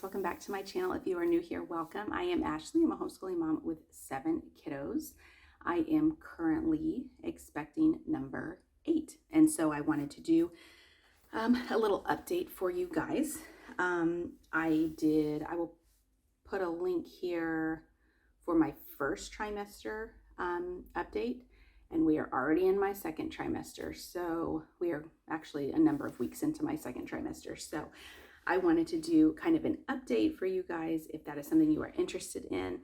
welcome back to my channel. If you are new here, welcome. I am Ashley. I'm a homeschooling mom with 7 kiddos. I am currently expecting number 8, and so I wanted to do a little update for you guys. I will put a link here for my first trimester update, and we are already in my second trimester, so we are actually a number of weeks into my second trimester. So I wanted to do kind of an update for you guys if that is something you are interested in.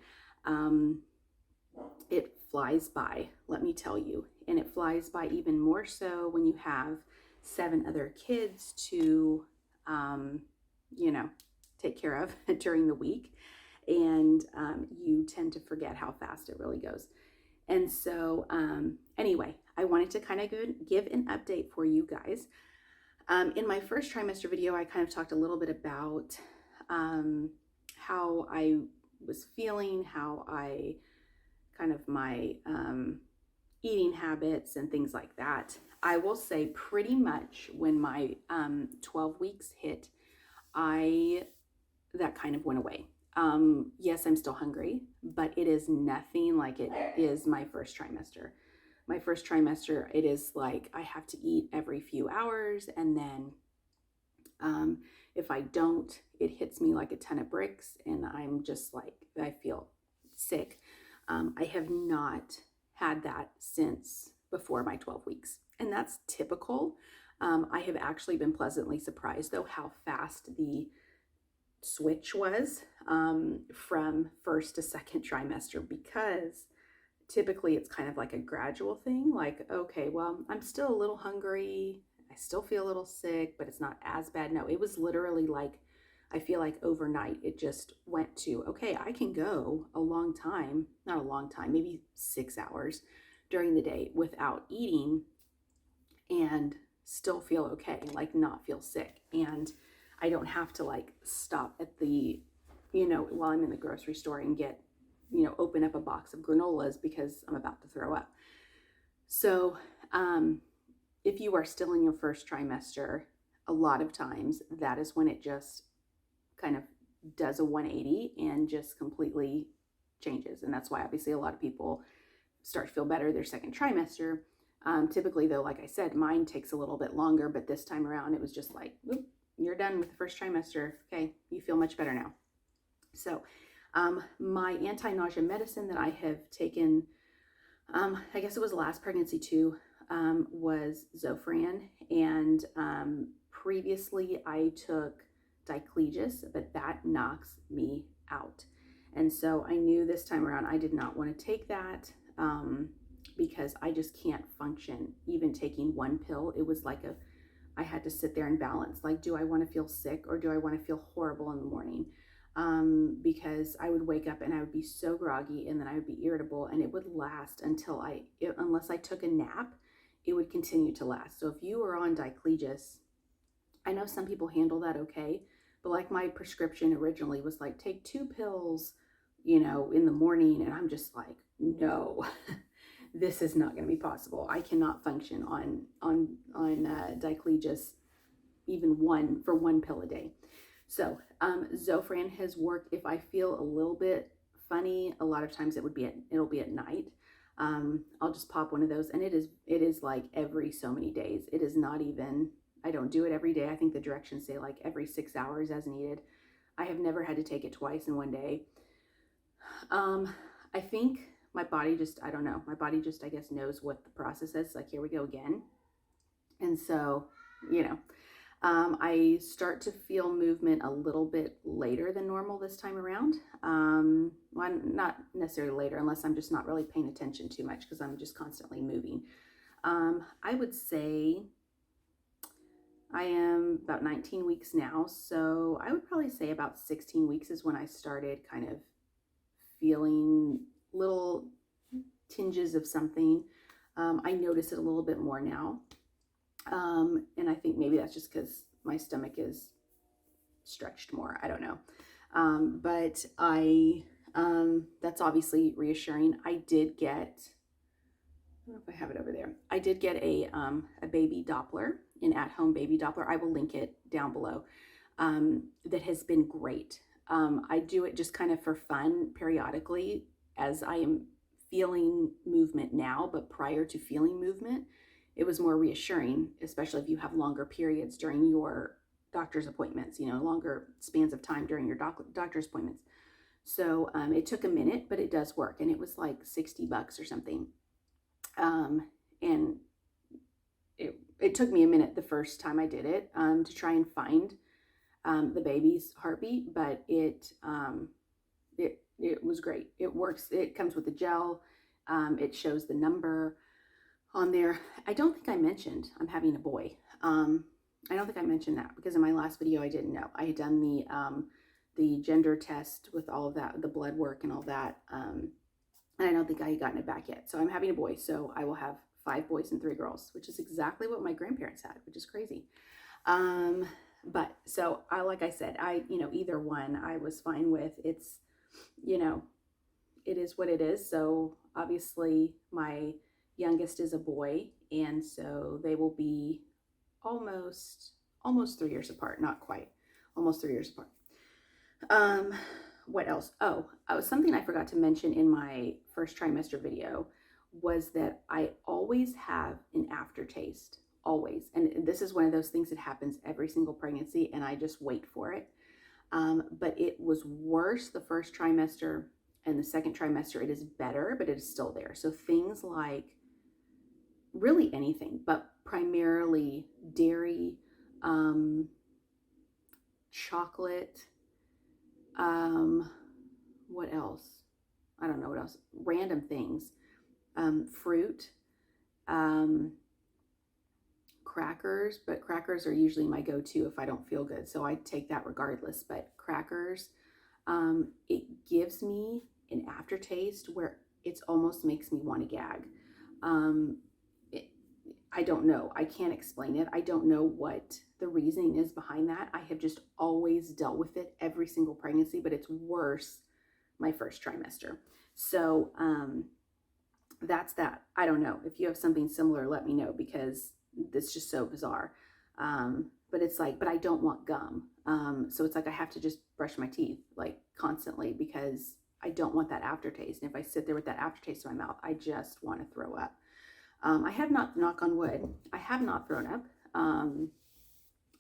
It flies by, let me tell you, and it flies by even more so when you have 7 other kids to, take care of during the week, and you tend to forget how fast it really goes. And so anyway, I wanted to kind of give an update for you guys. In my first trimester video, I kind of talked a little bit about how I was feeling, how I kind of my eating habits and things like that. I will say pretty much when my 12 weeks hit, that kind of went away. Yes, I'm still hungry, but it is nothing like it is my first trimester. My first trimester, it is like I have to eat every few hours, and then if I don't, it hits me like a ton of bricks, and I'm just like, I feel sick. I have not had that since before my 12 weeks, and that's typical. I have actually been pleasantly surprised, though, how fast the switch was from first to second trimester, because typically it's kind of like a gradual thing. Like, okay, well, I'm still a little hungry. I still feel a little sick, but it's not as bad. No, it was literally like, I feel like overnight it just went to, okay, I can go a long time, not a long time, maybe 6 hours during the day without eating and still feel okay, like not feel sick. And I don't have to like stop at the, while I'm in the grocery store and get, open up a box of granolas because I'm about to throw up. So if you are still in your first trimester, a lot of times that is when it just kind of does a 180 and just completely changes. And that's why obviously a lot of people start to feel better their second trimester. Typically though, like I said, mine takes a little bit longer, but this time around it was just like, whoop, you're done with the first trimester. Okay, you feel much better now. So my anti-nausea medicine that I have taken, I guess it was last pregnancy too, was Zofran. And previously I took diclegis, but that knocks me out. And so I knew this time around I did not want to take that because I just can't function even taking one pill. It was like I had to sit there and balance, like, do I want to feel sick or do I want to feel horrible in the morning? Because I would wake up and I would be so groggy, and then I would be irritable, and it would last until unless I took a nap, it would continue to last. So if you are on diclegis, I know some people handle that okay, but like my prescription originally was like, take 2 pills, in the morning. And I'm just like, no, this is not going to be possible. I cannot function on diclegis even one pill a day. So Zofran has worked. If I feel a little bit funny, a lot of times it'll be at night. I'll just pop one of those, and it is like every so many days. It is not even, I don't do it every day. I think the directions say like every 6 hours as needed. I have never had to take it twice in one day. I think my body just, I don't know, my body just, I guess, knows what the process is. Like, here we go again. And so, I start to feel movement a little bit later than normal this time around. Well, not necessarily later, unless I'm just not really paying attention too much because I'm just constantly moving. I would say I am about 19 weeks now. So I would probably say about 16 weeks is when I started kind of feeling little tinges of something. I notice it a little bit more now. And I think maybe that's just because my stomach is stretched more. I don't know. But that's obviously reassuring. I did get, I don't know if I have it over there. I did get a baby Doppler, an at-home baby Doppler. I will link it down below. That has been great. I do it just kind of for fun periodically as I am feeling movement now, but prior to feeling movement, it was more reassuring, especially if you have longer periods during your doctor's appointments, longer spans of time during your doctor's appointments. So it took a minute, but it does work. And it was like $60 or something. And it took me a minute the first time I did it to try and find the baby's heartbeat, but it was great. It works. It comes with the gel. It shows the number on there. I don't think I mentioned I'm having a boy. I don't think I mentioned that because in my last video I didn't know. I had done the gender test with all of that, the blood work and all that, and I don't think I had gotten it back yet. So I'm having a boy, so I will have 5 boys and 3 girls, which is exactly what my grandparents had, which is crazy. But so like I said, either one I was fine with. It's, it is what it is. So obviously my youngest is a boy, and so they will be almost 3 years apart, not quite, almost 3 years apart. What else? Something I forgot to mention in my first trimester video was that I always have an aftertaste, always. And this is one of those things that happens every single pregnancy, and I just wait for it. But it was worse the first trimester, and the second trimester it is better, but it is still there. So things like really anything, but primarily dairy, chocolate, what else? I don't know what else. Random things. Fruit, crackers, but crackers are usually my go-to if I don't feel good. So I take that regardless, but crackers, it gives me an aftertaste where it almost makes me want to gag. I don't know. I can't explain it. I don't know what the reasoning is behind that. I have just always dealt with it every single pregnancy, but it's worse my first trimester. So that's that. I don't know. If you have something similar, let me know, because it's just so bizarre. But it's like, but I don't want gum. So it's like I have to just brush my teeth like constantly because I don't want that aftertaste. And if I sit there with that aftertaste in my mouth, I just want to throw up. I have not, knock on wood, I have not thrown up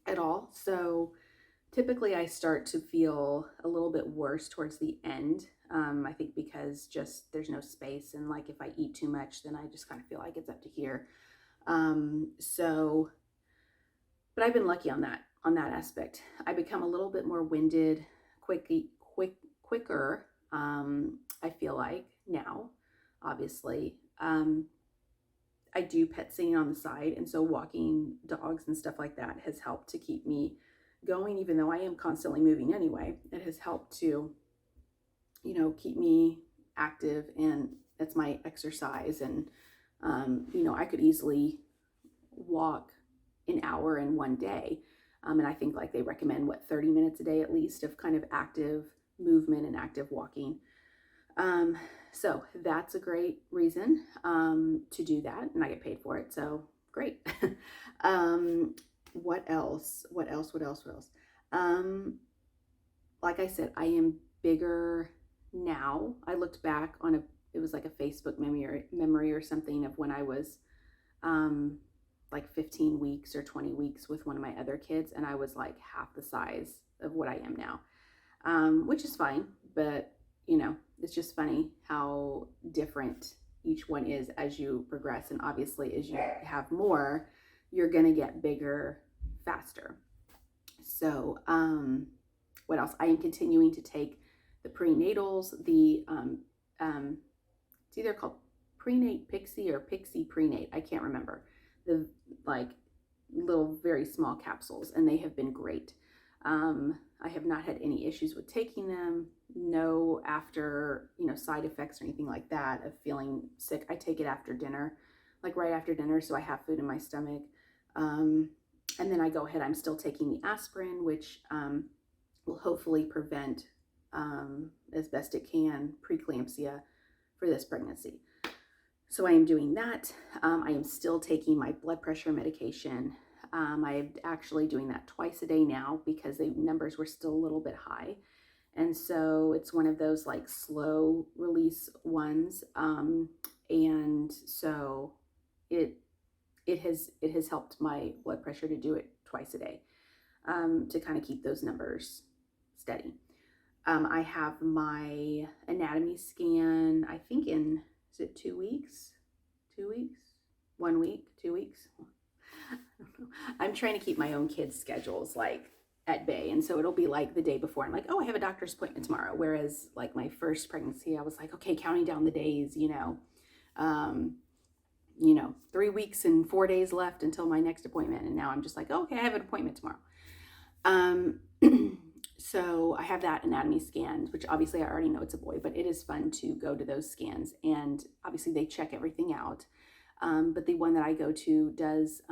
at all. So typically I start to feel a little bit worse towards the end. I think because just there's no space, and like if I eat too much, then I just kind of feel like it's up to here. But I've been lucky on that aspect. I become a little bit more winded quicker. I feel like now, obviously. I do pet sitting on the side, and so walking dogs and stuff like that has helped to keep me going, even though I am constantly moving anyway. It has helped to, keep me active, and that's my exercise. And, I could easily walk an hour in one day. And I think like they recommend 30 minutes a day at least of kind of active movement and active walking. So that's a great reason to do that, and I get paid for it, so great. What else? Like I said, I am bigger now. I looked back on it was like a Facebook memory or something of when I was like 15 weeks or 20 weeks with one of my other kids, and I was like half the size of what I am now, which is fine, but it's just funny how different each one is as you progress. And obviously, as you have more, you're going to get bigger faster. So, what else? I am continuing to take the prenatals, it's either called Prenate Pixie or Pixie Prenate. I can't remember. The like little, very small capsules, and they have been great. I have not had any issues with taking them. No after, side effects or anything like that of feeling sick. I take it after dinner, like right after dinner, so I have food in my stomach. And then I go ahead, I'm still taking the aspirin, which will hopefully prevent, as best it can, preeclampsia for this pregnancy. So I am doing that. I am still taking my blood pressure medication. I'm actually doing that twice a day now because the numbers were still a little bit high. And so it's one of those like slow release ones. And so it has helped my blood pressure to do it twice a day, to kind of keep those numbers steady. I have my anatomy scan, I think in, is it 2 weeks? 2 weeks? 1 week? 2 weeks? I don't know. I'm trying to keep my own kids' schedules like at bay. And so it'll be like the day before. I'm like, oh, I have a doctor's appointment tomorrow. Whereas like my first pregnancy, I was like, okay, counting down the days, 3 weeks and 4 days left until my next appointment. And now I'm just like, oh, okay, I have an appointment tomorrow. So I have that anatomy scanned, which obviously I already know it's a boy, but it is fun to go to those scans. And obviously they check everything out. But the one that I go to does,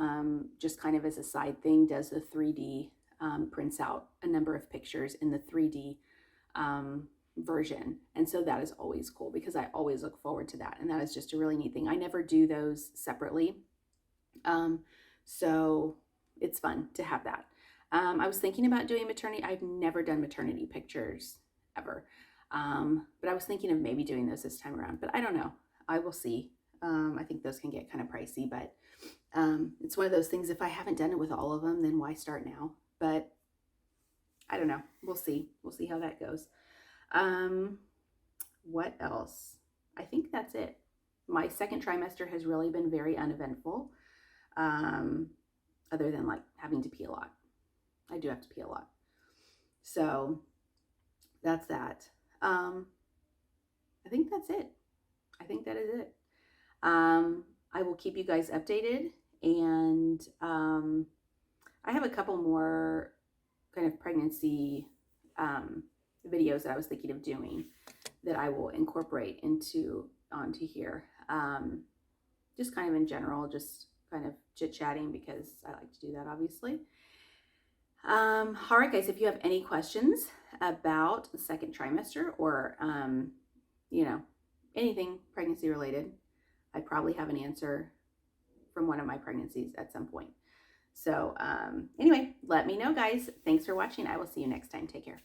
just kind of as a side thing, does the 3D, prints out a number of pictures in the 3D version. And so that is always cool because I always look forward to that. And that is just a really neat thing. I never do those separately. So it's fun to have that. I was thinking about doing maternity. I've never done maternity pictures ever. But I was thinking of maybe doing those this time around, but I don't know. I will see. I think those can get kind of pricey, but it's one of those things. If I haven't done it with all of them, then why start now? But I don't know. We'll see. We'll see how that goes. What else? I think that's it. My second trimester has really been very uneventful, other than like having to pee a lot. I do have to pee a lot. So that's that. I think that's it. I think that is it. I will keep you guys updated, and I have a couple more kind of pregnancy videos that I was thinking of doing that I will incorporate onto here. Just kind of in general, just kind of chit-chatting because I like to do that, obviously. All right, guys, if you have any questions about the second trimester or, anything pregnancy related, I probably have an answer from one of my pregnancies at some point. So anyway, let me know, guys. Thanks for watching. I will see you next time. Take care.